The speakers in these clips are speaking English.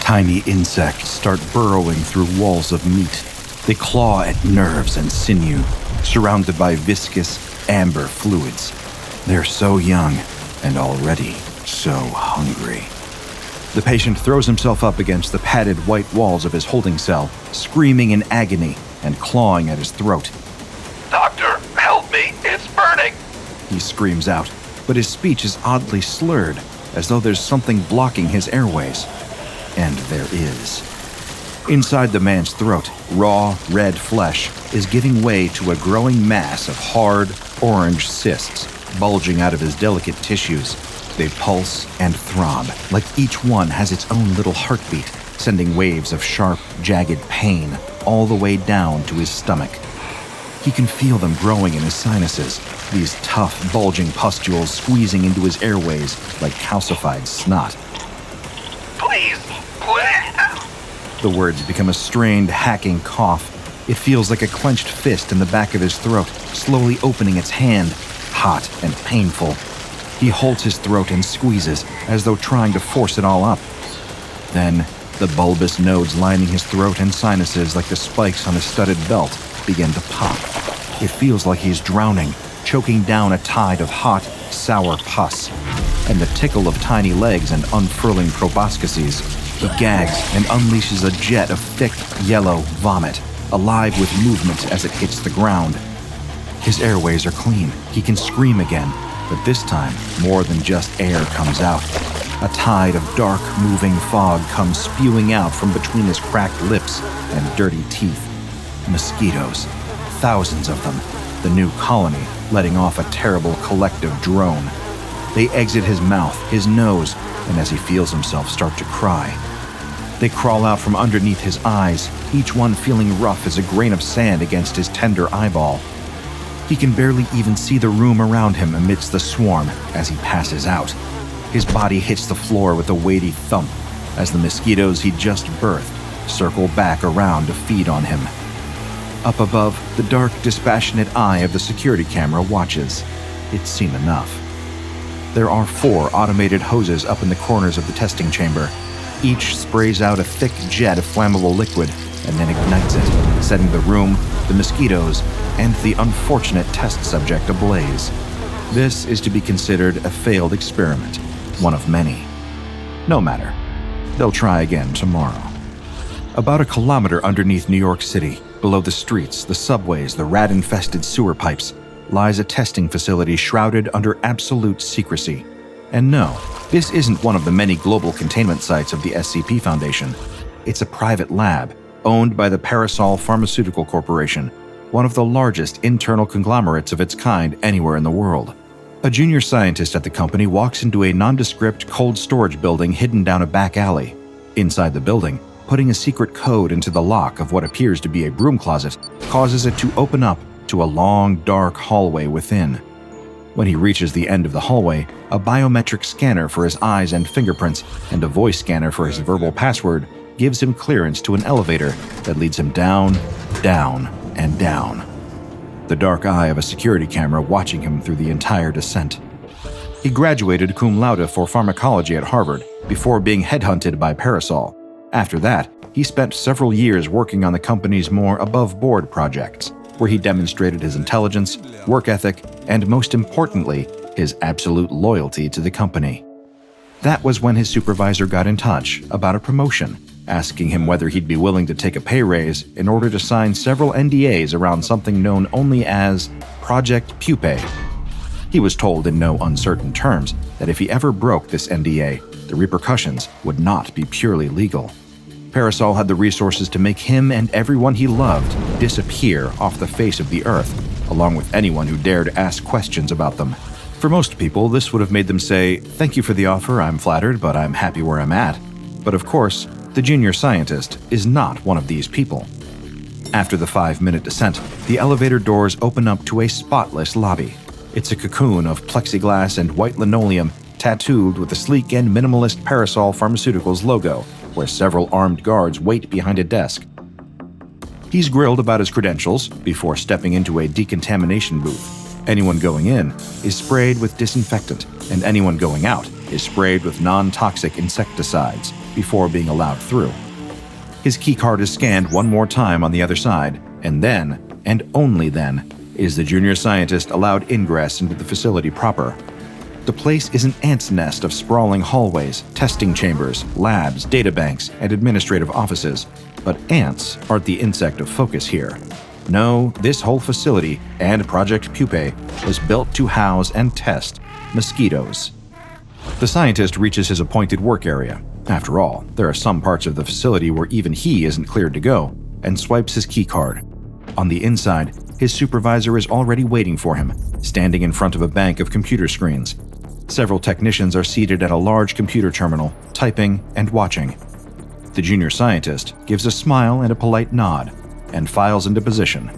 Tiny insects start burrowing through walls of meat. They claw at nerves and sinew, surrounded by viscous, amber fluids. They're so young and already so hungry. The patient throws himself up against the padded white walls of his holding cell, screaming in agony and clawing at his throat. "Doctor, help me! It's burning!" He screams out, but his speech is oddly slurred, as though there's something blocking his airways. And there is. Inside the man's throat, raw, red flesh is giving way to a growing mass of hard, orange cysts bulging out of his delicate tissues. They pulse and throb, like each one has its own little heartbeat, sending waves of sharp, jagged pain all the way down to his stomach. He can feel them growing in his sinuses, these tough, bulging pustules squeezing into his airways like calcified snot. "Please, please!" The words become a strained, hacking cough. It feels like a clenched fist in the back of his throat, slowly opening its hand, hot and painful. He holds his throat and squeezes, as though trying to force it all up. Then, the bulbous nodes lining his throat and sinuses like the spikes on a studded belt begin to pop. It feels like he's drowning, choking down a tide of hot, sour pus. And the tickle of tiny legs and unfurling proboscises, he gags and unleashes a jet of thick, yellow vomit, alive with movement as it hits the ground. His airways are clean. He can scream again, but this time, more than just air comes out. A tide of dark, moving fog comes spewing out from between his cracked lips and dirty teeth. Mosquitoes. Thousands of them. The new colony letting off a terrible collective drone. They exit his mouth, his nose, and as he feels himself start to cry. They crawl out from underneath his eyes, each one feeling rough as a grain of sand against his tender eyeball. He can barely even see the room around him amidst the swarm as he passes out. His body hits the floor with a weighty thump as the mosquitoes he just birthed circle back around to feed on him. Up above, the dark, dispassionate eye of the security camera watches. It's seen enough. There are 4 automated hoses up in the corners of the testing chamber. Each sprays out a thick jet of flammable liquid and then ignites it, setting the room, the mosquitoes, and the unfortunate test subject ablaze. This is to be considered a failed experiment, one of many. No matter. They'll try again tomorrow. About a kilometer underneath New York City, below the streets, the subways, the rat-infested sewer pipes, lies a testing facility shrouded under absolute secrecy. And no, this isn't one of the many global containment sites of the SCP Foundation. It's a private lab, owned by the Parasol Pharmaceutical Corporation, one of the largest internal conglomerates of its kind anywhere in the world. A junior scientist at the company walks into a nondescript cold storage building hidden down a back alley. Inside the building, putting a secret code into the lock of what appears to be a broom closet causes it to open up to a long, dark hallway within. When he reaches the end of the hallway, a biometric scanner for his eyes and fingerprints and a voice scanner for his verbal password gives him clearance to an elevator that leads him down, down, and down. The dark eye of a security camera watching him through the entire descent. He graduated cum laude for pharmacology at Harvard before being headhunted by Parasol. After that, he spent several years working on the company's more above-board projects, where he demonstrated his intelligence, work ethic, and most importantly, his absolute loyalty to the company. That was when his supervisor got in touch about a promotion, asking him whether he'd be willing to take a pay raise in order to sign several NDAs around something known only as Project Pupé. He was told in no uncertain terms that if he ever broke this NDA, the repercussions would not be purely legal. Parasol had the resources to make him and everyone he loved disappear off the face of the earth, along with anyone who dared ask questions about them. For most people, this would have made them say, "Thank you for the offer, I'm flattered, but I'm happy where I'm at." But of course, the junior scientist is not one of these people. After the 5-minute descent, the elevator doors open up to a spotless lobby. It's a cocoon of plexiglass and white linoleum tattooed with the sleek and minimalist Parasol Pharmaceuticals logo, where several armed guards wait behind a desk. He's grilled about his credentials before stepping into a decontamination booth. Anyone going in is sprayed with disinfectant, and anyone going out is sprayed with non-toxic insecticides. before being allowed through. His keycard is scanned one more time on the other side, and then, and only then, is the junior scientist allowed ingress into the facility proper. The place is an ant's nest of sprawling hallways, testing chambers, labs, databanks, and administrative offices, but ants aren't the insect of focus here. No, this whole facility and Project Pupé was built to house and test mosquitoes. The scientist reaches his appointed work area. After all, there are some parts of the facility where even he isn't cleared to go, and swipes his keycard. On the inside, his supervisor is already waiting for him, standing in front of a bank of computer screens. Several technicians are seated at a large computer terminal, typing and watching. The junior scientist gives a smile and a polite nod, and files into position.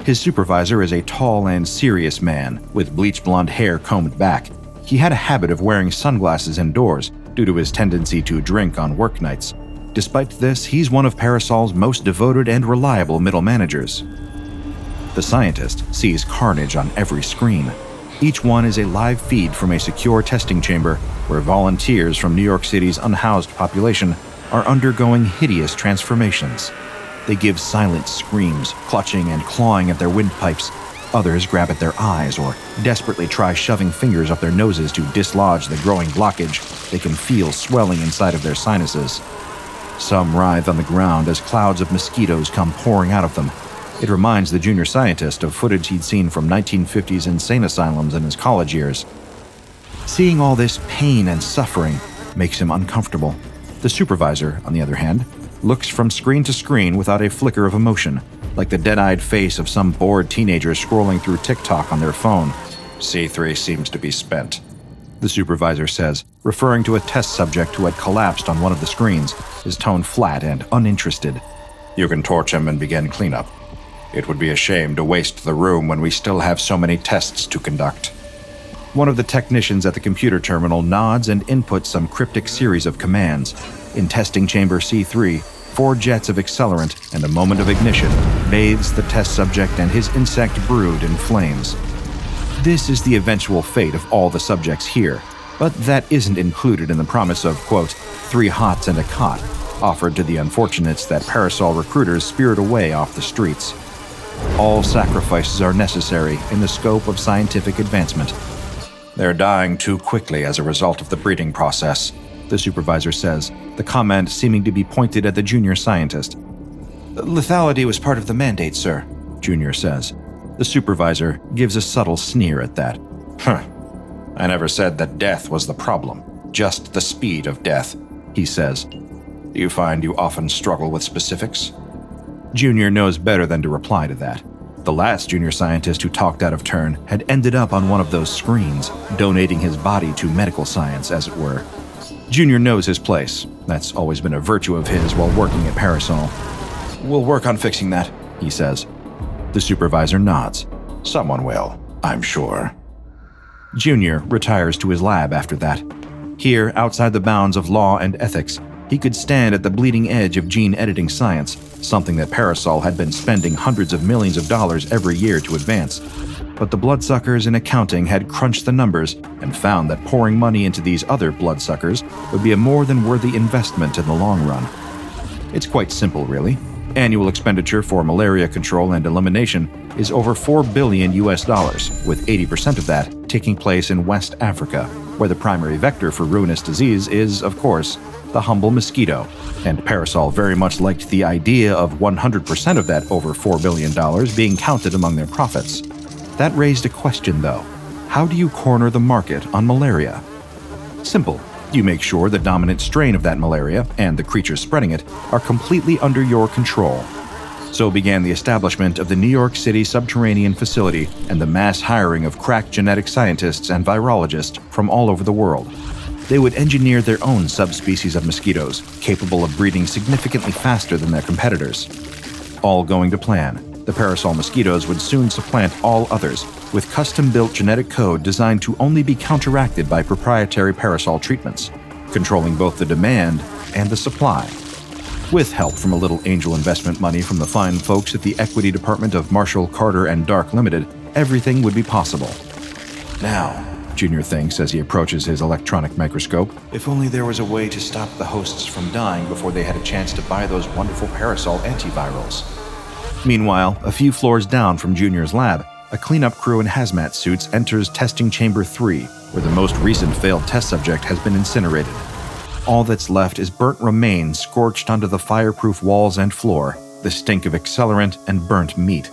His supervisor is a tall and serious man with bleach blonde hair combed back. He had a habit of wearing sunglasses indoors due to his tendency to drink on work nights. Despite this, he's one of Parasol's most devoted and reliable middle managers. The scientist sees carnage on every screen. Each one is a live feed from a secure testing chamber where volunteers from New York City's unhoused population are undergoing hideous transformations. They give silent screams, clutching and clawing at their windpipes. Others grab at their eyes or desperately try shoving fingers up their noses to dislodge the growing blockage they can feel swelling inside of their sinuses. Some writhe on the ground as clouds of mosquitoes come pouring out of them. It reminds the junior scientist of footage he'd seen from 1950s insane asylums in his college years. Seeing all this pain and suffering makes him uncomfortable. The supervisor, on the other hand, looks from screen to screen without a flicker of emotion, like the dead-eyed face of some bored teenager scrolling through TikTok on their phone. C3 seems to be spent, the supervisor says, referring to a test subject who had collapsed on one of the screens, his tone flat and uninterested. You can torch him and begin cleanup. It would be a shame to waste the room when we still have so many tests to conduct. One of the technicians at the computer terminal nods and inputs some cryptic series of commands. In testing chamber C3, 4 jets of accelerant and a moment of ignition bathes the test subject and his insect brood in flames. This is the eventual fate of all the subjects here, but that isn't included in the promise of, quote, 3 hots and a cot, offered to the unfortunates that Parasol recruiters spirit away off the streets. All sacrifices are necessary in the scope of scientific advancement. They're dying too quickly as a result of the breeding process, the supervisor says, the comment seeming to be pointed at the junior scientist. Lethality was part of the mandate, sir, Junior says. The supervisor gives a subtle sneer at that. I never said that death was the problem, just the speed of death, he says. Do you find you often struggle with specifics? Junior knows better than to reply to that. The last junior scientist who talked out of turn had ended up on one of those screens, donating his body to medical science, as it were. Junior knows his place. That's always been a virtue of his while working at Parasol. We'll work on fixing that, he says. The supervisor nods. Someone will, I'm sure. Junior retires to his lab after that. Here, outside the bounds of law and ethics, he could stand at the bleeding edge of gene editing science, something that Parasol had been spending hundreds of millions of dollars every year to advance. But the bloodsuckers in accounting had crunched the numbers and found that pouring money into these other bloodsuckers would be a more than worthy investment in the long run. It's quite simple, really. Annual expenditure for malaria control and elimination is over $4 billion, with 80% of that taking place in West Africa, where the primary vector for ruinous disease is, of course, the humble mosquito, and Parasol very much liked the idea of 100% of that over $4 billion being counted among their profits. That raised a question, though. How do you corner the market on malaria? Simple. You make sure the dominant strain of that malaria and the creatures spreading it are completely under your control. So began the establishment of the New York City subterranean facility and the mass hiring of crack genetic scientists and virologists from all over the world. They would engineer their own subspecies of mosquitoes, capable of breeding significantly faster than their competitors. All going to plan, the Parasol mosquitoes would soon supplant all others, with custom-built genetic code designed to only be counteracted by proprietary Parasol treatments, controlling both the demand and the supply. With help from a little angel investment money from the fine folks at the equity department of Marshall, Carter & Dark Limited, everything would be possible. Now, Junior thinks as he approaches his electronic microscope. If only there was a way to stop the hosts from dying before they had a chance to buy those wonderful Parasol antivirals. Meanwhile, a few floors down from Junior's lab, a cleanup crew in hazmat suits enters testing chamber 3, where the most recent failed test subject has been incinerated. All that's left is burnt remains scorched onto the fireproof walls and floor, the stink of accelerant and burnt meat.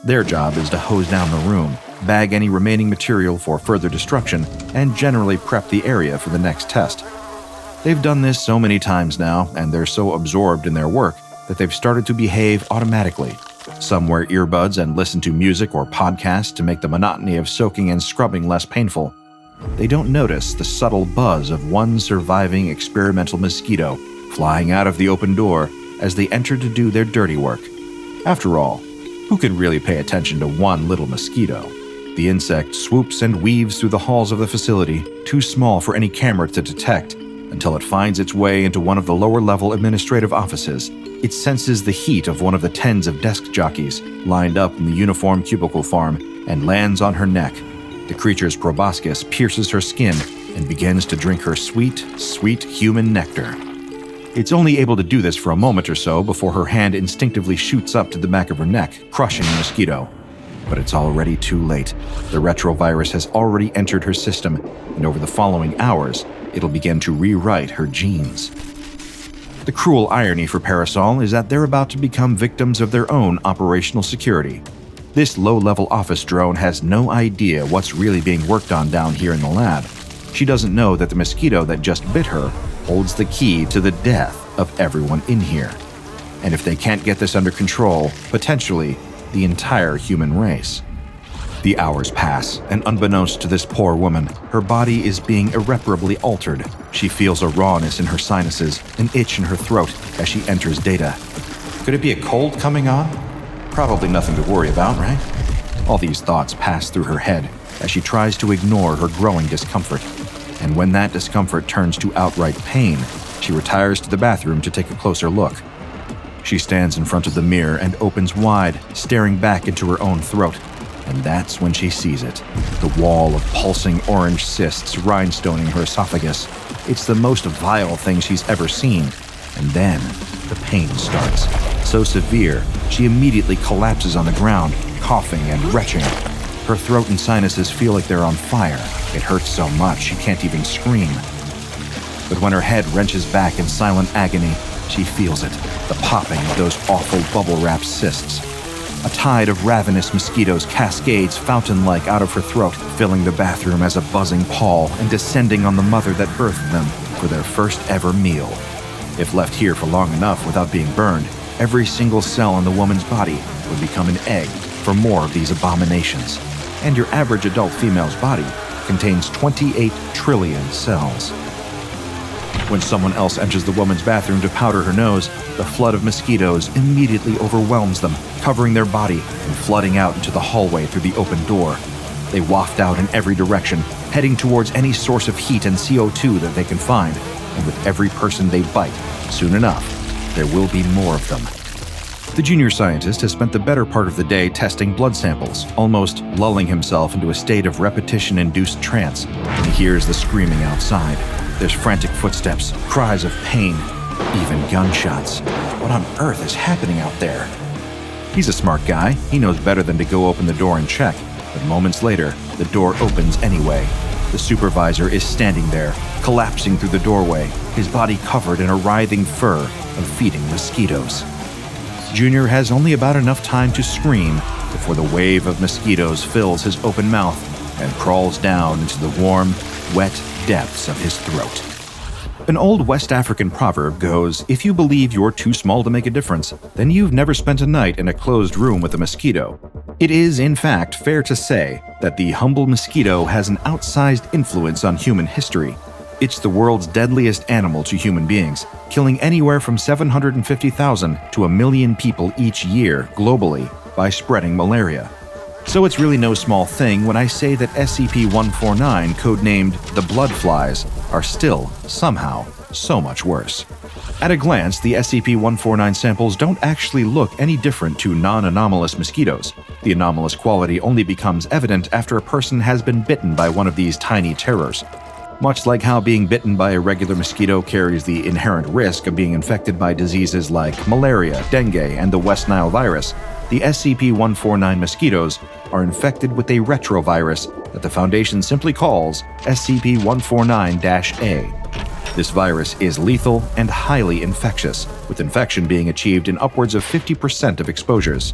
Their job is to hose down the room, bag any remaining material for further destruction, and generally prep the area for the next test. They've done this so many times now, and they're so absorbed in their work that they've started to behave automatically. Some wear earbuds and listen to music or podcasts to make the monotony of soaking and scrubbing less painful. They don't notice the subtle buzz of one surviving experimental mosquito flying out of the open door as they enter to do their dirty work. After all, who can really pay attention to one little mosquito? The insect swoops and weaves through the halls of the facility, too small for any camera to detect, until it finds its way into one of the lower-level administrative offices. It senses the heat of one of the tens of desk jockeys lined up in the uniform cubicle farm and lands on her neck. The creature's proboscis pierces her skin and begins to drink her sweet, sweet human nectar. It's only able to do this for a moment or so before her hand instinctively shoots up to the back of her neck, crushing the mosquito. But it's already too late. The retrovirus has already entered her system, and over the following hours, it'll begin to rewrite her genes. The cruel irony for Parasol is that they're about to become victims of their own operational security. This low-level office drone has no idea what's really being worked on down here in the lab. She doesn't know that the mosquito that just bit her holds the key to the death of everyone in here. And if they can't get this under control, potentially the entire human race. The hours pass, and unbeknownst to this poor woman, her body is being irreparably altered. She feels a rawness in her sinuses, an itch in her throat as she enters data. Could it be a cold coming on? Probably nothing to worry about, right? All these thoughts pass through her head as she tries to ignore her growing discomfort. And when that discomfort turns to outright pain, she retires to the bathroom to take a closer look. She stands in front of the mirror and opens wide, staring back into her own throat. And that's when she sees it. The wall of pulsing orange cysts rhinestoning her esophagus. It's the most vile thing she's ever seen. And then, the pain starts. So severe, she immediately collapses on the ground, coughing and retching. Her throat and sinuses feel like they're on fire. It hurts so much she can't even scream. But when her head wrenches back in silent agony, she feels it, the popping of those awful bubble-wrap cysts. A tide of ravenous mosquitoes cascades fountain-like out of her throat, filling the bathroom as a buzzing pall and descending on the mother that birthed them for their first ever meal. If left here for long enough without being burned, every single cell in the woman's body would become an egg for more of these abominations. And your average adult female's body contains 28 trillion cells. When someone else enters the woman's bathroom to powder her nose, the flood of mosquitoes immediately overwhelms them, covering their body and flooding out into the hallway through the open door. They waft out in every direction, heading towards any source of heat and CO2 that they can find, and with every person they bite, soon enough, there will be more of them. The junior scientist has spent the better part of the day testing blood samples, almost lulling himself into a state of repetition-induced trance, when he hears the screaming outside. There's frantic footsteps, cries of pain, even gunshots. What on earth is happening out there? He's a smart guy. He knows better than to go open the door and check. But moments later, the door opens anyway. The supervisor is standing there, collapsing through the doorway, his body covered in a writhing fur of feeding mosquitoes. Junior has only about enough time to scream before the wave of mosquitoes fills his open mouth and crawls down into the warm, wet depths of his throat. An old West African proverb goes, if you believe you're too small to make a difference, then you've never spent a night in a closed room with a mosquito. It is, in fact, fair to say that the humble mosquito has an outsized influence on human history. It's the world's deadliest animal to human beings, killing anywhere from 750,000 to 1 million people each year globally by spreading malaria. So it's really no small thing when I say that SCP-149, codenamed the blood flies, are still, somehow, so much worse. At a glance, the SCP-149 samples don't actually look any different to non-anomalous mosquitoes. The anomalous quality only becomes evident after a person has been bitten by one of these tiny terrors. Much like how being bitten by a regular mosquito carries the inherent risk of being infected by diseases like malaria, dengue, and the West Nile virus, the SCP-149 mosquitoes are infected with a retrovirus that the Foundation simply calls SCP-149-A. This virus is lethal and highly infectious, with infection being achieved in upwards of 50% of exposures.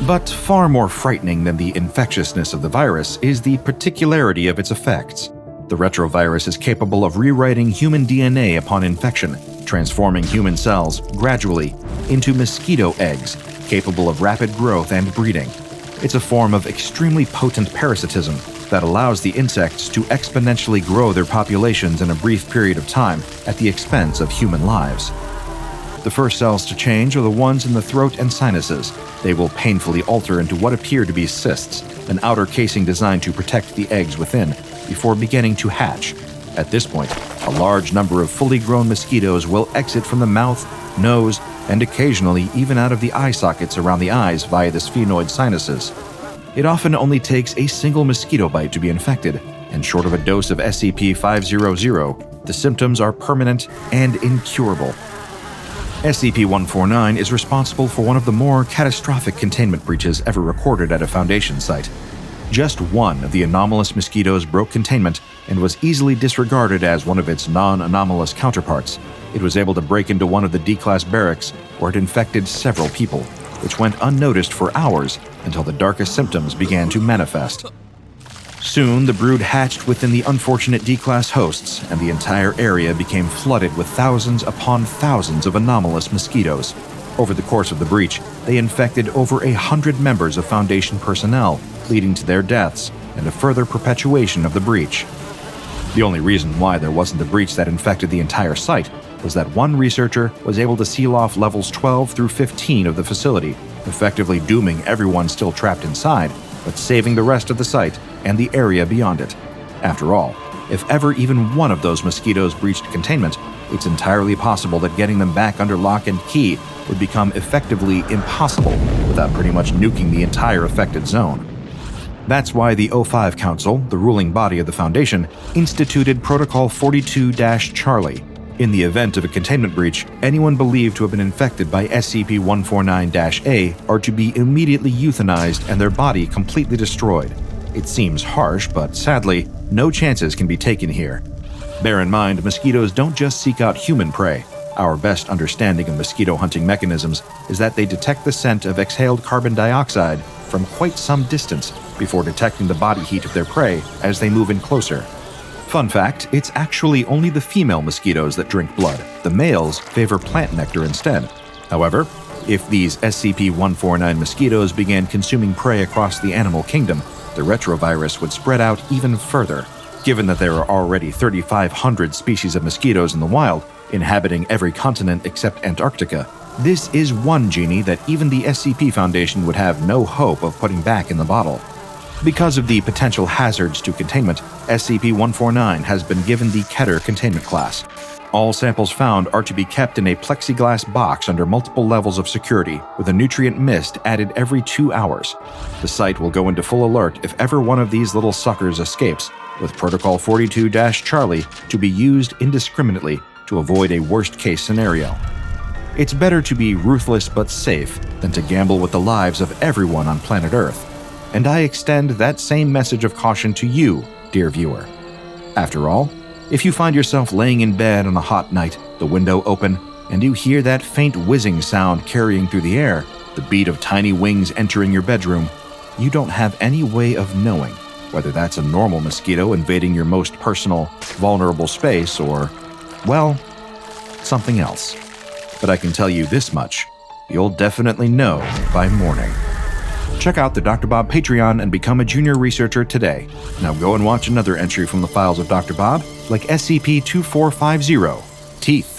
But far more frightening than the infectiousness of the virus is the particularity of its effects. The retrovirus is capable of rewriting human DNA upon infection, transforming human cells, gradually, into mosquito eggs, capable of rapid growth and breeding. It's a form of extremely potent parasitism that allows the insects to exponentially grow their populations in a brief period of time at the expense of human lives. The first cells to change are the ones in the throat and sinuses. They will painfully alter into what appear to be cysts, an outer casing designed to protect the eggs within, before beginning to hatch. At this point, a large number of fully grown mosquitoes will exit from the mouth, nose, and occasionally even out of the eye sockets around the eyes via the sphenoid sinuses. It often only takes a single mosquito bite to be infected, and short of a dose of SCP-500, the symptoms are permanent and incurable. SCP-149 is responsible for one of the more catastrophic containment breaches ever recorded at a Foundation site. Just one of the anomalous mosquitoes broke containment and was easily disregarded as one of its non-anomalous counterparts. It was able to break into one of the D-Class barracks, where it infected several people, which went unnoticed for hours until the darkest symptoms began to manifest. Soon, the brood hatched within the unfortunate D-Class hosts, and the entire area became flooded with thousands upon thousands of anomalous mosquitoes. Over the course of the breach, they infected over 100 members of Foundation personnel, leading to their deaths and a further perpetuation of the breach. The only reason why there wasn't a breach that infected the entire site was that one researcher was able to seal off levels 12 through 15 of the facility, effectively dooming everyone still trapped inside, but saving the rest of the site and the area beyond it. After all, if ever even one of those mosquitoes breached containment, it's entirely possible that getting them back under lock and key would become effectively impossible without pretty much nuking the entire affected zone. That's why the O5 Council, the ruling body of the Foundation, instituted Protocol 42-Charlie. In the event of a containment breach, anyone believed to have been infected by SCP-149-A are to be immediately euthanized and their body completely destroyed. It seems harsh, but sadly, no chances can be taken here. Bear in mind, mosquitoes don't just seek out human prey. Our best understanding of mosquito hunting mechanisms is that they detect the scent of exhaled carbon dioxide from quite some distance before detecting the body heat of their prey as they move in closer. Fun fact, it's actually only the female mosquitoes that drink blood. The males favor plant nectar instead. However, if these SCP-149 mosquitoes began consuming prey across the animal kingdom, the retrovirus would spread out even further. Given that there are already 3,500 species of mosquitoes in the wild, inhabiting every continent except Antarctica, this is one genie that even the SCP Foundation would have no hope of putting back in the bottle. Because of the potential hazards to containment, SCP-149 has been given the KETER Containment Class. All samples found are to be kept in a plexiglass box under multiple levels of security, with a nutrient mist added every 2 hours. The site will go into full alert if ever one of these little suckers escapes, with Protocol 42-Charlie to be used indiscriminately to avoid a worst-case scenario. It's better to be ruthless but safe than to gamble with the lives of everyone on planet Earth. And I extend that same message of caution to you, dear viewer. After all, if you find yourself laying in bed on a hot night, the window open, and you hear that faint whizzing sound carrying through the air, the beat of tiny wings entering your bedroom, you don't have any way of knowing whether that's a normal mosquito invading your most personal, vulnerable space or, well, something else. But I can tell you this much, you'll definitely know by morning. Check out the DrBob Patreon and become a junior researcher today. Now go and watch another entry from the files of DrBob, like SCP-2450, Teeth.